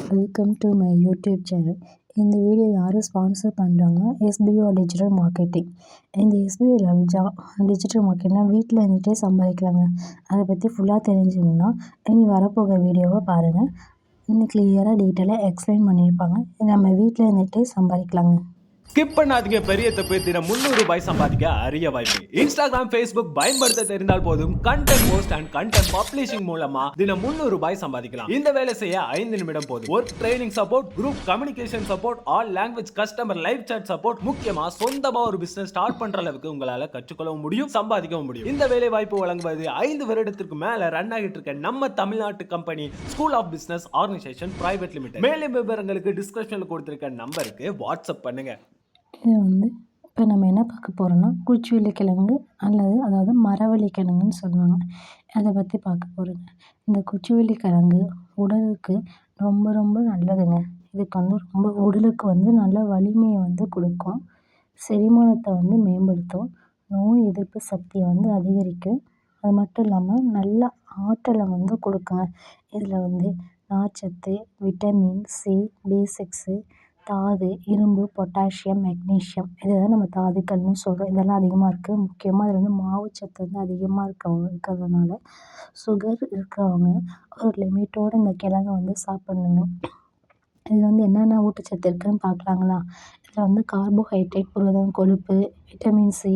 Welcome to my YouTube channel. இந்த video யார் sponsor பண்ணுறாங்கன்னா எஸ்பிஓ டிஜிட்டல் மார்க்கெட்டிங். இந்த எஸ்பிஓவில் டிஜிட்டல் மார்க்கெட்டிங்னா வீட்டில் இருந்துகிட்டே சம்பாதிக்கலாங்க. அதை பற்றி ஃபுல்லாக தெரிஞ்சுக்கணுன்னா இனி வரப்போகிற வீடியோவை பாருங்கள். இன்னும் கிளியராக டீட்டெயிலாக எக்ஸ்பிளைன் பண்ணியிருப்பாங்க. நம்ம வீட்டில் இருந்துகிட்டே சம்பாதிக்கலாங்க. ஸ்கிப் பண்ணாதீங்க. பெரிய தப்பு. தினம் ₹300 சம்பாதிக்க அரிய வாய்ப்பு. இன்ஸ்டாகிராம், ஃபேஸ்புக் பயன்படுத்த தெரிந்தால் போதும் content post and content publishing மூலமா தினம் ₹300 சம்பாதிக்கலாம். இந்த வேலை செய்ய 5 நிமிடம் போதும். Work training support, group communication support, all language customer live chat support, முக்கியமா சொந்தமா ஒரு பிசினஸ் ஸ்டார்ட் பண்ற அளவுக்கு உங்களால கற்றுக்கொள்ளவும் முடியும், சம்பாதிக்கவும் முடியும். இந்த வேலை வாய்ப்பு வழங்குவது 5 வருடத்திற்கு மேல ரன் ஆகிட்டு இருக்க நம்ம தமிழ்நாட்டு company school of business organisation private limited. மேலும் விவரங்களுக்கு டிஸ்கிரிப்ஷன்ல கொடுத்திருக்க நம்பருக்கு வாட்ஸ்அப் பண்ணுங்க. இது இப்போ நம்ம என்ன பார்க்க போகிறோம்னா குச்சிவள்ளி கிழங்கு அதாவது மரவள்ளி கிழங்குன்னு சொல்லுவாங்க. அதை பற்றி பார்க்க போகிறோங்க. இந்த குச்சிவள்ளி கிழங்கு உடலுக்கு ரொம்ப ரொம்ப நல்லதுங்க. இதுக்கு ரொம்ப உடலுக்கு நல்ல வலிமையை கொடுக்கும். செரிமானத்தை மேம்படுத்தும். நோய் எதிர்ப்பு சக்தியை அதிகரிக்கும். அது மட்டும் இல்லாமல் நல்ல ஆற்றலை கொடுக்குங்க. இதில் நார்ச்சத்து, விட்டமின் சி, B6, தாது, இரும்பு, பொட்டாசியம், மெக்னீஷியம் இதெல்லாம் நம்ம தாதுக்கள்னு சொல்கிறோம். இதெல்லாம் அதிகமாக இருக்குது. முக்கியமாக இதில் மாவுச்சத்து அதிகமாக இருக்கிறதுனால சுகர் இருக்கிறவங்க ஒரு லிமிட்டோடு இந்த கிழங்கை சாப்பிட்ணுங்க. இதில் என்னென்ன ஊட்டச்சத்து இருக்குதுன்னு பார்க்கலாங்களா? இதில் கார்போஹைட்ரேட், புரதம், கொழுப்பு, விட்டமின் சி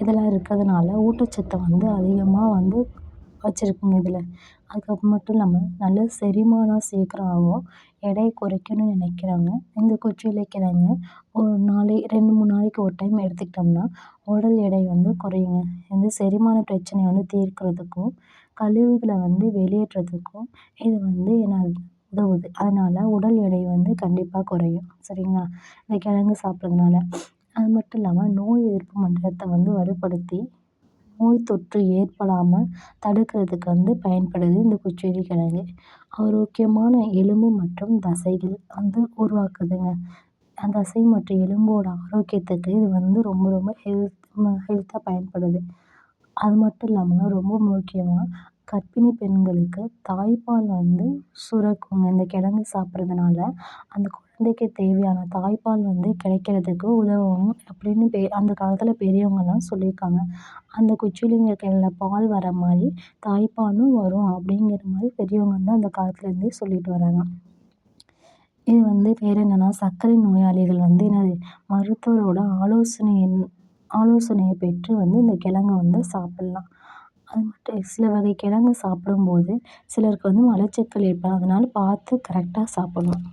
இதெல்லாம் இருக்கிறதுனால ஊட்டச்சத்தை அதிகமாக வச்சுருக்குங்க இதில். அதுக்கு மட்டும் இல்லாமல் நல்ல செரிமானம் சீக்கிரம் ஆகும். எடை குறைக்கணும்னு நினைக்கிறாங்க. இந்த குச்சிவள்ளி கிழங்கு ஒரு 2-3 நாளைக்கு ஒரு டைம் எடுத்துக்கிட்டோம்னா உடல் எடை குறையுங்க. இந்த செரிமான பிரச்சனையை தீர்க்கிறதுக்கும் கழிவுகளை வெளியேற்றதுக்கும் இது என்ன உதவுது. அதனால் உடல் எடை கண்டிப்பாக குறையும். சரிங்களா? இந்த கிழங்கு சாப்பிட்றதுனால. அது மட்டும் இல்லாமல் நோய் எதிர்ப்பு மண்டலத்தை வலுப்படுத்தி நோய் தொற்று ஏற்படாமல் தடுக்கிறதுக்கு பயன்படுது இந்த குச்சிவள்ளி கிழங்கு. ஆரோக்கியமான எலும்பு மற்றும் தசைகள் உருவாக்குதுங்க. அந்த தசை மற்றும் எலும்போட ஆரோக்கியத்துக்கு இது ரொம்ப ரொம்ப ஹெல்த்தாக பயன்படுது. அது மட்டும் இல்லாமல் ரொம்ப முக்கியமாக கர்ப்பிணி பெண்களுக்கு தாய்ப்பால் சுரக்குங்க. இந்த கிழங்கு சாப்பிட்றதுனால அந்த குழந்தைக்கு தேவையான தாய்ப்பால் கிடைக்கிறதுக்கு உதவும் அப்படின்னு அந்த காலத்தில் பெரியவங்கலாம் சொல்லியிருக்காங்க. அந்த குச்சிவள்ளி கிழங்குல பால் வர மாதிரி தாய்ப்பாலும் வரும் அப்படிங்கிற மாதிரி பெரியவங்க அந்த காலத்துலேருந்தே சொல்லிட்டு வராங்க. இது வேறு என்னென்னா சர்க்கரை நோயாளிகள் மருத்துவரோட ஆலோசனையை பெற்று இந்த கிழங்கை சாப்பிட்லாம். அது மட்டும் சில வகை கிழங்கு சாப்பிடும்போது சிலருக்கு மலச்சிக்கல் ஏற்படும். அதனால் பார்த்து கரெக்டாக சாப்பிடணும்.